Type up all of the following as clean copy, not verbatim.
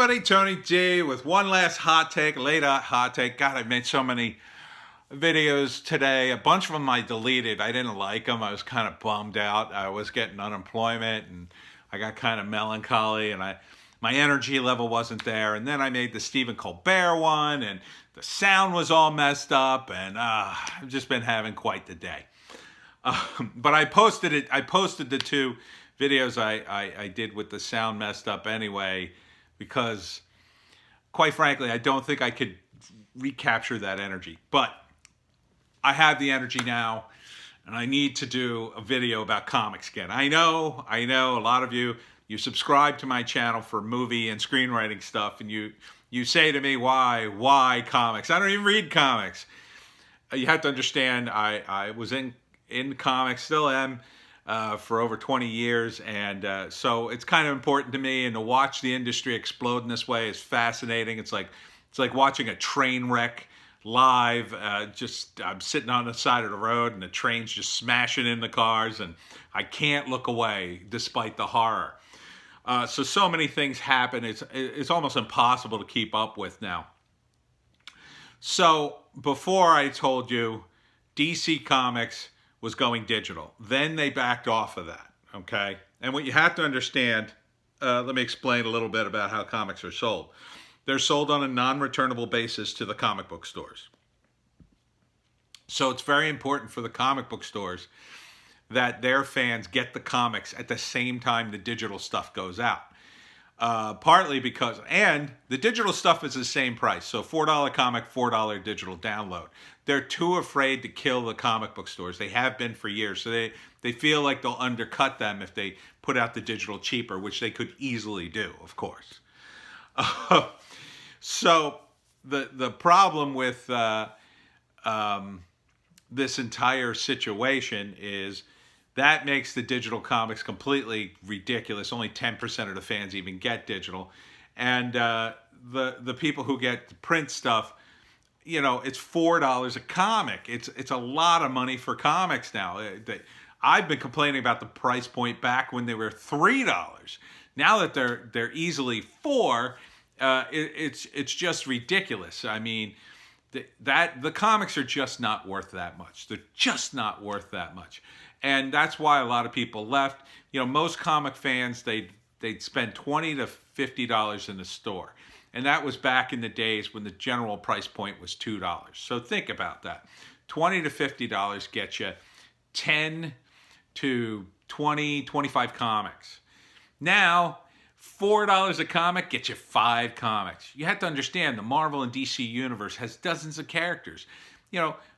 everybody, Tony G with one last hot take, late hot take. God, I've made so many videos today. A bunch of them I deleted. I didn't like them. I was kind of bummed out. I was getting unemployment and I got kind of melancholy and my energy level wasn't there. And then I made the Stephen Colbert one and the sound was all messed up and I've just been having quite the day. But I posted it. I posted the two videos I did with the sound messed up anyway, because quite frankly, I don't think I could recapture that energy. But I have the energy now, and I need to do a video about comics again. I know, a lot of you subscribe to my channel for movie and screenwriting stuff, and you say to me, why comics? I don't even read comics. You have to understand, I was in comics, still am, for over 20 years, and so it's kind of important to me, and to watch the industry explode in this way is fascinating. It's like watching a train wreck live. I'm sitting on the side of the road and the train's just smashing into cars and I can't look away despite the horror. So many things happen. It's almost impossible to keep up with now. So before I told you DC Comics was going digital, then they backed off of that, okay? And what you have to understand, let me explain a little bit about how comics are sold. They're sold on a non-returnable basis to the comic book stores. So it's very important for the comic book stores that their fans get the comics at the same time the digital stuff goes out. Partly because, and the digital stuff is the same price. So $4 comic, $4 digital download. They're too afraid to kill the comic book stores. They have been for years. So they feel like they'll undercut them if they put out the digital cheaper, which they could easily do, of course. So the problem with this entire situation is that makes the digital comics completely ridiculous. Only 10% of the fans even get digital, and the people who get the print stuff, it's $4 a comic. It's a lot of money for comics now. I've been complaining about the price point back when they were $3. Now that they're easily $4. It's just ridiculous. I mean, the comics are just not worth that much. They're just not worth that much, and that's why a lot of people left. Most comic fans they'd spend $20 to $50 in the store, and that was back in the days when the general price point was $2. So think about that: $20 to $50 gets you 10 to 20, 25 comics. Now, $4 a comic gets you 5 comics. You have to understand the Marvel and DC universe has dozens of characters.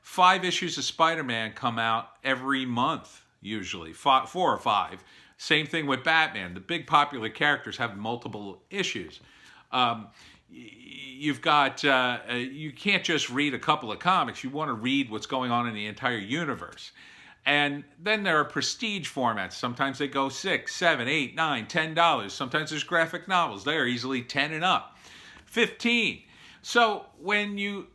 5 issues of Spider-Man come out every month, usually, 4 or 5. Same thing with Batman. The big popular characters have multiple issues. You've got, you can't just read a couple of comics. You want to read what's going on in the entire universe. And then there are prestige formats. Sometimes they go $6, $7, $8, $9, $10. Sometimes there's graphic novels. They're easily 10 and up, 15. So when you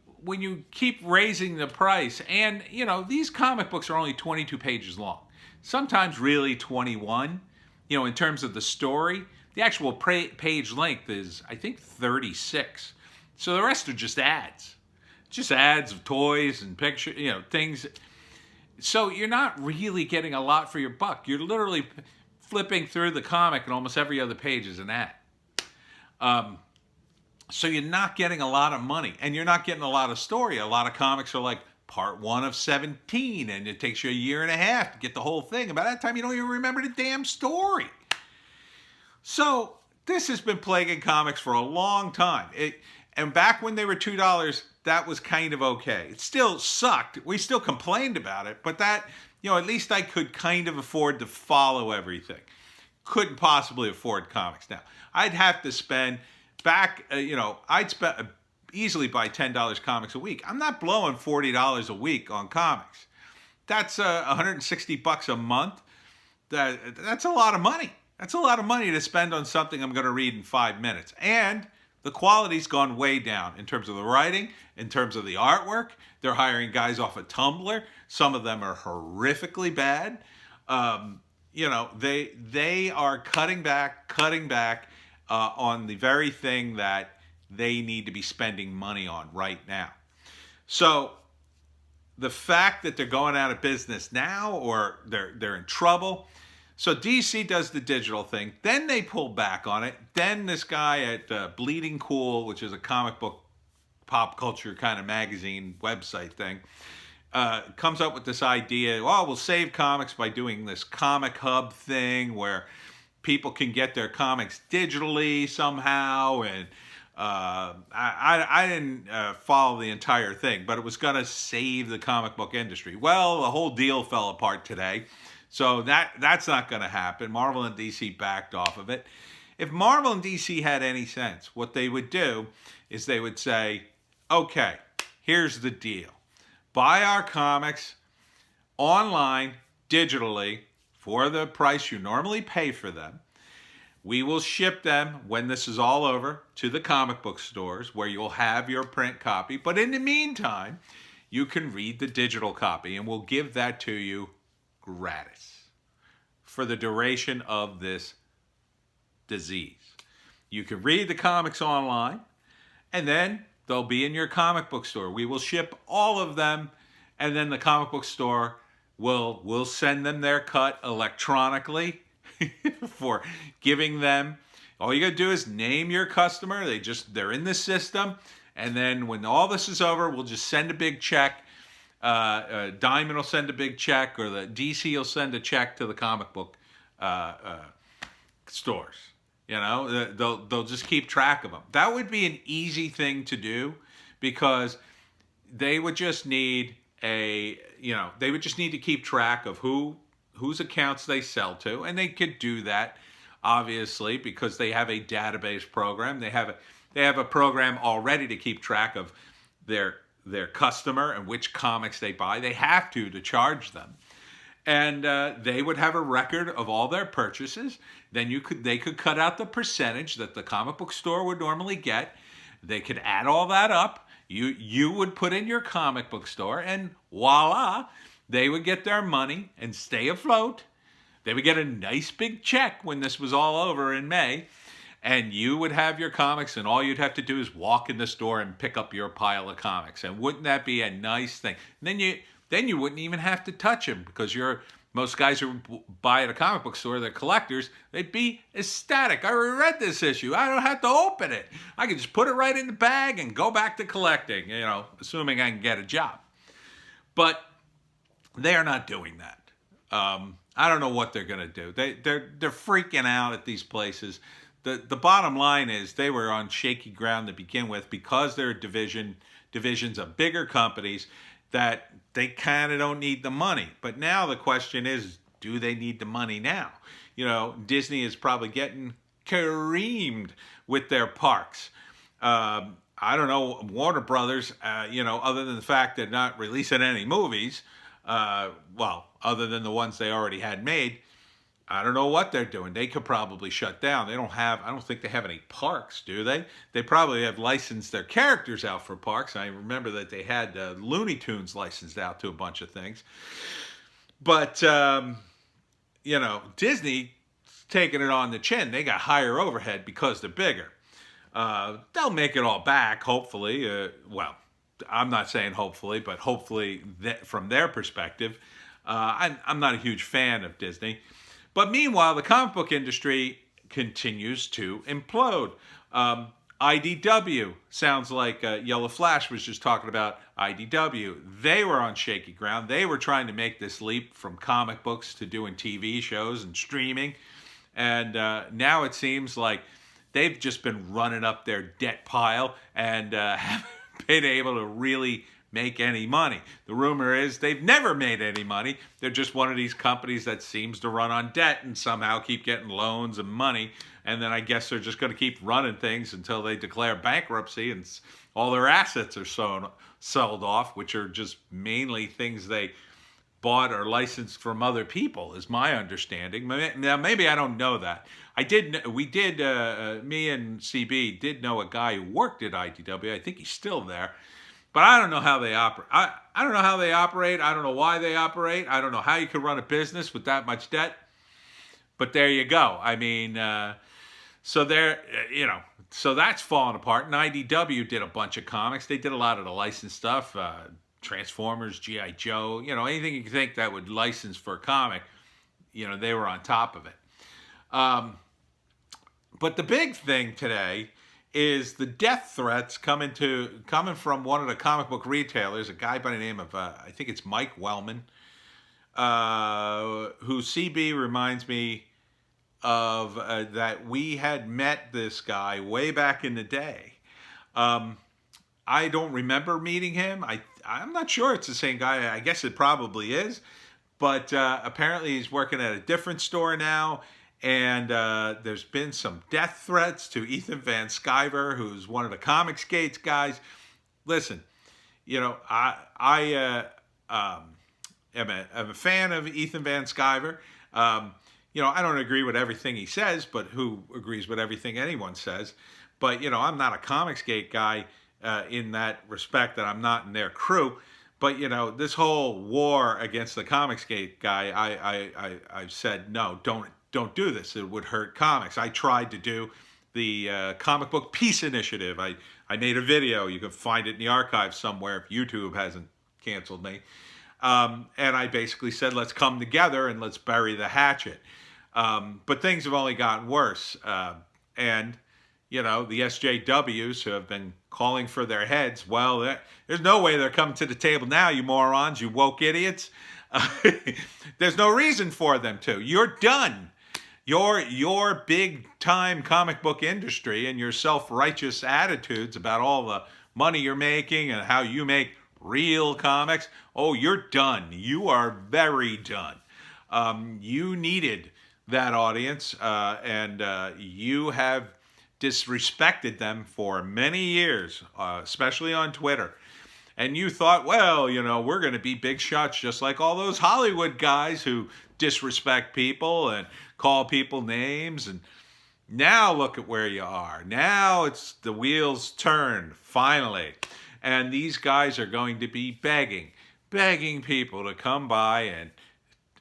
keep raising the price, and these comic books are only 22 pages long, sometimes really 21. In terms of the story, the actual page length is, I think, 36. So the rest are just ads, of toys and pictures, things. So you're not really getting a lot for your buck. You're literally flipping through the comic and almost every other page is an ad. So you're not getting a lot of money, and you're not getting a lot of story. A lot of comics are like part 1 of 17, and it takes you a year and a half to get the whole thing. And by that time, you don't even remember the damn story. So this has been plaguing comics for a long time. And back when they were $2, that was kind of okay. It still sucked. We still complained about it, but that, at least I could kind of afford to follow everything. Couldn't possibly afford comics now. I'd have to spend I'd spend easily buy $10 comics a week. I'm not blowing $40 a week on comics. That's $160 a month. That's a lot of money. That's a lot of money to spend on something I'm going to read in 5 minutes. And the quality's gone way down in terms of the writing, in terms of the artwork. They're hiring guys off of Tumblr. Some of them are horrifically bad. They are cutting back, on the very thing that they need to be spending money on right now. So the fact that they're going out of business now, or they're in trouble. So DC does the digital thing, then they pull back on it. Then this guy at Bleeding Cool, which is a comic book pop culture kind of magazine website thing, comes up with this idea. Well, we'll save comics by doing this comic hub thing where people can get their comics digitally somehow. And I didn't follow the entire thing, but it was going to save the comic book industry. Well, the whole deal fell apart today. So that's not going to happen. Marvel and DC backed off of it. If Marvel and DC had any sense, what they would do is they would say, okay, here's the deal. Buy our comics online, digitally, for the price you normally pay for them. We will ship them, when this is all over, to the comic book stores where you'll have your print copy. But in the meantime, you can read the digital copy, and we'll give that to you gratis for the duration of this disease. You can read the comics online, and then they'll be in your comic book store. We will ship all of them, and then the comic book store will send them their cut electronically for giving them. All you got to do is name your customer. They're in the system, and then when all this is over, we'll just send a big check. Diamond will send a big check, or the DC will send a check to the comic book stores. You know, they'll just keep track of them. That would be an easy thing to do, because they would just need to keep track of whose accounts they sell to, and they could do that obviously because they have a database program. They have a program already to keep track of their customer and which comics they buy. They have to charge them. And they would have a record of all their purchases. Then they could cut out the percentage that the comic book store would normally get. They could add all that up. You would put in your comic book store, and voila, they would get their money and stay afloat. They would get a nice big check when this was all over in May, and you would have your comics, and all you'd have to do is walk in the store and pick up your pile of comics. And wouldn't that be a nice thing? And then you wouldn't even have to touch them, because most guys who buy at a comic book store, they're collectors, they'd be ecstatic. I already read this issue. I don't have to open it. I can just put it right in the bag and go back to collecting, assuming I can get a job. But they're not doing that. I don't know what they're going to do. They're freaking out at these places. The bottom line is they were on shaky ground to begin with, because they're divisions of bigger companies that they kind of don't need the money. But now the question is, do they need the money now? Disney is probably getting creamed with their parks. I don't know, Warner Brothers, other than the fact they're not releasing any movies, other than the ones they already had made, I don't know what they're doing. They could probably shut down. I don't think they have any parks, do they? They probably have licensed their characters out for parks. I remember that they had Looney Tunes licensed out to a bunch of things. But, Disney's taking it on the chin. They got higher overhead because they're bigger. They'll make it all back, hopefully. I'm not saying hopefully, but hopefully from their perspective. I'm not a huge fan of Disney. But meanwhile, the comic book industry continues to implode. IDW, sounds like Yellow Flash was just talking about IDW. They were on shaky ground. They were trying to make this leap from comic books to doing TV shows and streaming. And now it seems like they've just been running up their debt pile and haven't been able to really make any money. The rumor is they've never made any money. They're just one of these companies that seems to run on debt and somehow keep getting loans and money. And then I guess they're just going to keep running things until they declare bankruptcy and all their assets are sold off, which are just mainly things they bought or licensed from other people, is my understanding. Now, maybe I don't know that. Me and CB did know a guy who worked at IDW. I think he's still there. But I don't know how they operate. I don't know how they operate. I don't know why they operate. I don't know how you could run a business with that much debt. But there you go. I mean, So they're, so that's falling apart. And IDW did a bunch of comics. They did a lot of the licensed stuff, Transformers, G.I. Joe, anything you can think that would license for a comic, they were on top of it. But the big thing today is the death threats coming from one of the comic book retailers, a guy by the name of, I think it's Mike Wellman, who CB reminds me of that we had met this guy way back in the day. I don't remember meeting him. I'm not sure it's the same guy. I guess it probably is. But apparently he's working at a different store now. And there's been some death threats to Ethan Van Sciver, who's one of the Comics Gates guys. Listen, I am a fan of Ethan Van Sciver. I don't agree with everything he says, but who agrees with everything anyone says? But, I'm not a Comics Gate guy in that respect, that I'm not in their crew. But, this whole war against the Comics Gate guy, I've said, no, don't do this. It would hurt comics. I tried to do the comic book peace initiative. I made a video. You can find it in the archive somewhere if YouTube hasn't canceled me. And I basically said, let's come together and let's bury the hatchet. But things have only gotten worse. And, the SJWs who have been calling for their heads, well, there's no way they're coming to the table now, you morons, you woke idiots. There's no reason for them to. You're done. Your big-time comic book industry and your self-righteous attitudes about all the money you're making and how you make real comics, you're done. You are very done. You needed that audience, and you have disrespected them for many years, especially on Twitter. And you thought, well, we're going to be big shots just like all those Hollywood guys who disrespect people and call people names. And now look at where you are. Now it's the wheels turn, finally. And these guys are going to be begging people to come by and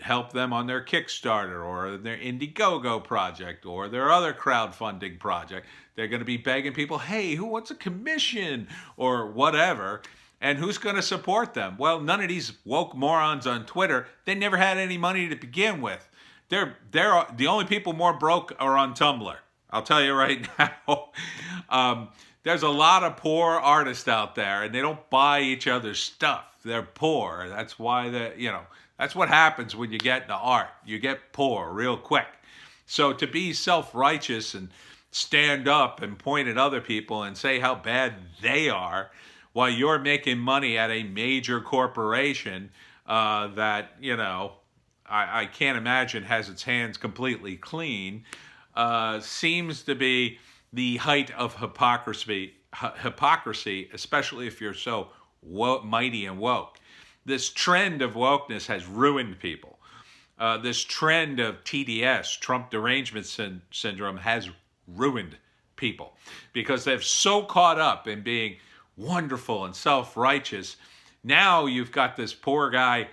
help them on their Kickstarter or their Indiegogo project or their other crowdfunding project. They're going to be begging people, hey, who wants a commission or whatever? And who's going to support them? Well, none of these woke morons on Twitter, they never had any money to begin with. They're the only people more broke are on Tumblr. I'll tell you right now. There's a lot of poor artists out there, and they don't buy each other's stuff. They're poor. That's why that's what happens when you get into art. You get poor real quick. So to be self-righteous and stand up and point at other people and say how bad they are, while you're making money at a major corporation that, I can't imagine has its hands completely clean, seems to be the height of hypocrisy, especially if you're so mighty and woke. This trend of wokeness has ruined people. This trend of TDS, Trump derangement syndrome, has ruined people because they're so caught up in being wonderful and self-righteous. Now you've got this poor guy,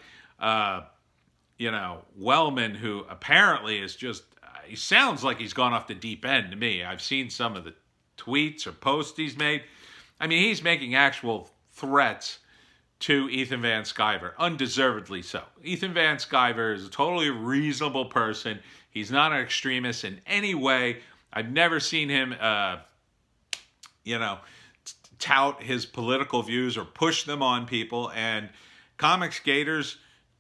Wellman, who apparently is just, he sounds like he's gone off the deep end to me. I've seen some of the tweets or posts he's made. I mean, he's making actual threats to Ethan Van Sciver, undeservedly so. Ethan Van Sciver is a totally reasonable person. He's not an extremist in any way. I've never seen him, tout his political views or push them on people, and comics gators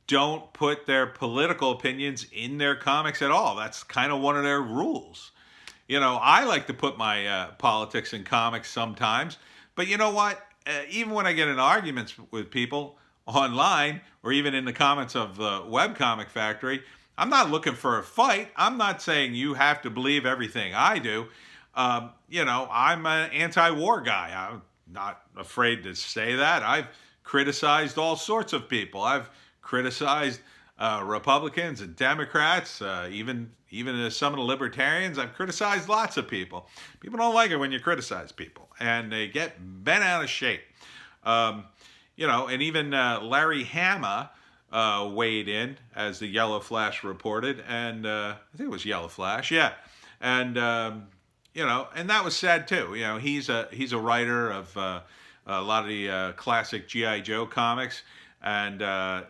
don't put their political opinions in their comics at all. That's kind of one of their rules. I like to put my politics in comics sometimes, but you know what? Even when I get in arguments with people online or even in the comments of the Webcomic Factory, I'm not looking for a fight. I'm not saying you have to believe everything I do. I'm an anti-war guy. I'm not afraid to say that. I've criticized all sorts of people. I've criticized Republicans and Democrats, even some of the libertarians. I've criticized lots of people. People don't like it when you criticize people, and they get bent out of shape. And even Larry Hama weighed in, as the Yellow Flash reported, and I think it was Yellow Flash, yeah. And And that was sad too. He's a writer of a lot of the classic GI Joe comics, and a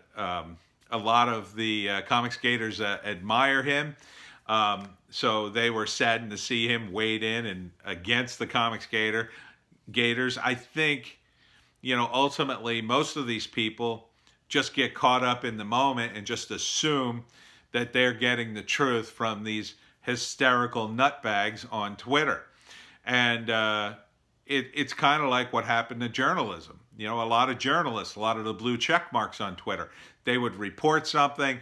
lot of the comic skaters admire him. So they were saddened to see him wade in and against the comic gators. I think, ultimately most of these people just get caught up in the moment and just assume that they're getting the truth from these hysterical nutbags on Twitter. And it's kind of like what happened to journalism. A lot of journalists, a lot of the blue check marks on Twitter, they would report something.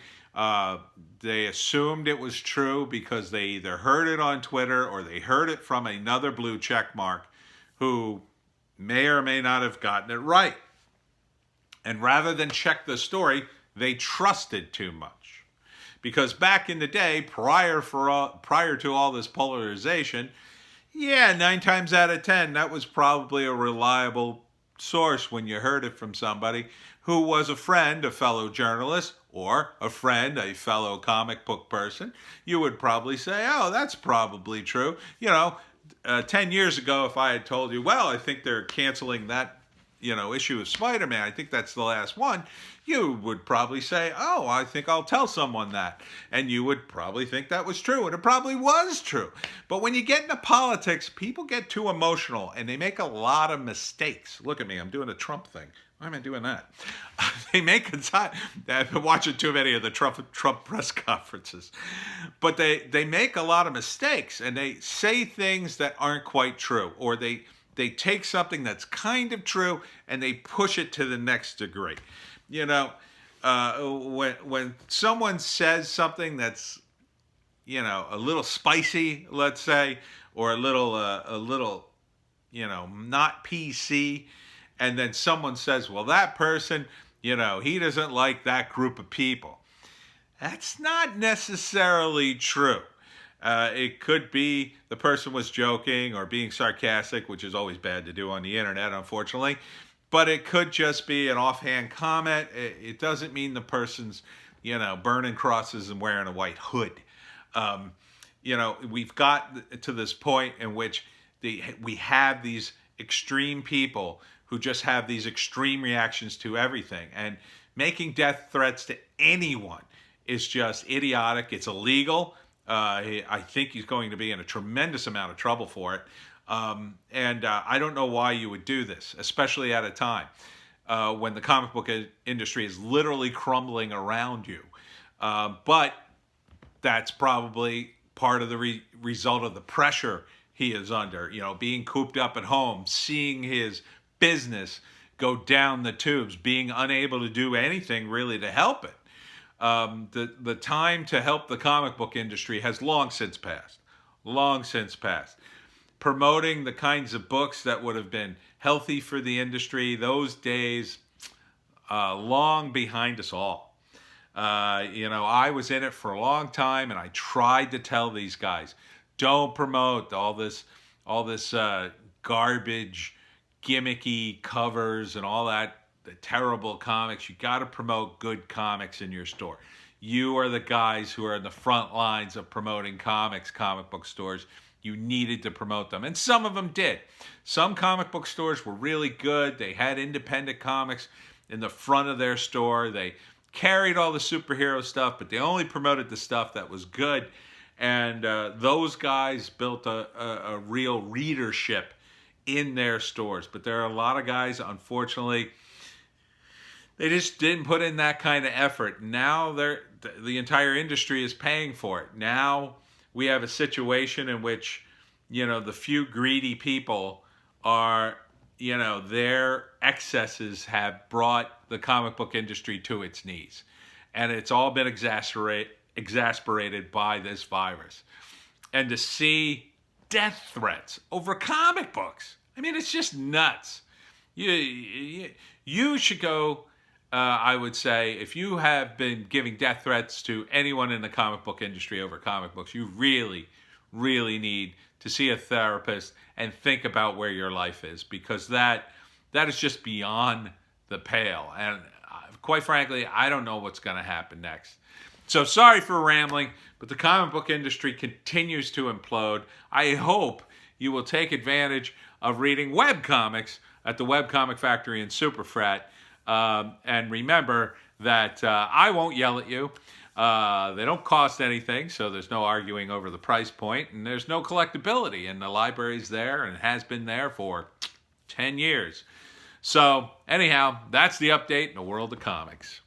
They assumed it was true because they either heard it on Twitter or they heard it from another blue check mark who may or may not have gotten it right. And rather than check the story, they trusted too much. Because back in the day, prior to all this polarization, 9 times out of 10, that was probably a reliable source when you heard it from somebody who was a friend, a fellow journalist, or a friend, a fellow comic book person. You would probably say, oh, that's probably true. 10 years ago, if I had told you, well, I think they're canceling that issue of Spider-Man, I think that's the last one, you would probably say, oh, I think I'll tell someone that. And you would probably think that was true, and it probably was true. But when you get into politics, people get too emotional, and they make a lot of mistakes. Look at me, I'm doing a Trump thing. Why am I doing that? They make a time. I've been watching too many of the Trump press conferences. But they make a lot of mistakes, and they say things that aren't quite true, or they take something that's kind of true and they push it to the next degree. When someone says something that's, a little spicy, let's say, or a little, not PC, and then someone says, well, that person, he doesn't like that group of people. That's not necessarily true. It could be the person was joking or being sarcastic, which is always bad to do on the internet, unfortunately. But it could just be an offhand comment. It doesn't mean the person's, burning crosses and wearing a white hood. We've got to this point in which we have these extreme people who just have these extreme reactions to everything. And making death threats to anyone is just idiotic. It's illegal. I think he's going to be in a tremendous amount of trouble for it. And I don't know why you would do this, especially at a time when the comic book industry is literally crumbling around you. But that's probably part of the result of the pressure he is under, being cooped up at home, seeing his business go down the tubes, being unable to do anything really to help it. The time to help the comic book industry has long since passed. Promoting the kinds of books that would have been healthy for the industry, those days, long behind us all. I was in it for a long time, and I tried to tell these guys, don't promote all this garbage, gimmicky covers and all that. The terrible comics. You got to promote good comics in your store. You are the guys who are in the front lines of promoting comic book stores. You needed to promote them. And some of them did. Some comic book stores were really good. They had independent comics in the front of their store. They carried all the superhero stuff, but they only promoted the stuff that was good. And those guys built a real readership in their stores. But there are a lot of guys, unfortunately, they just didn't put in that kind of effort. Now the entire industry is paying for it. Now we have a situation in which, the few greedy people are, their excesses have brought the comic book industry to its knees. And it's all been exasperated by this virus. And to see death threats over comic books, it's just nuts. You should go... I would say if you have been giving death threats to anyone in the comic book industry over comic books, you really, really need to see a therapist and think about where your life is, because that is just beyond the pale. And quite frankly, I don't know what's going to happen next. So sorry for rambling, but the comic book industry continues to implode. I hope you will take advantage of reading webcomics at the Webcomic Factory in Superfrat. And remember that I won't yell at you. They don't cost anything, so there's no arguing over the price point, and there's no collectability, and the library's there and has been there for 10 years. So anyhow, that's the update in the world of comics.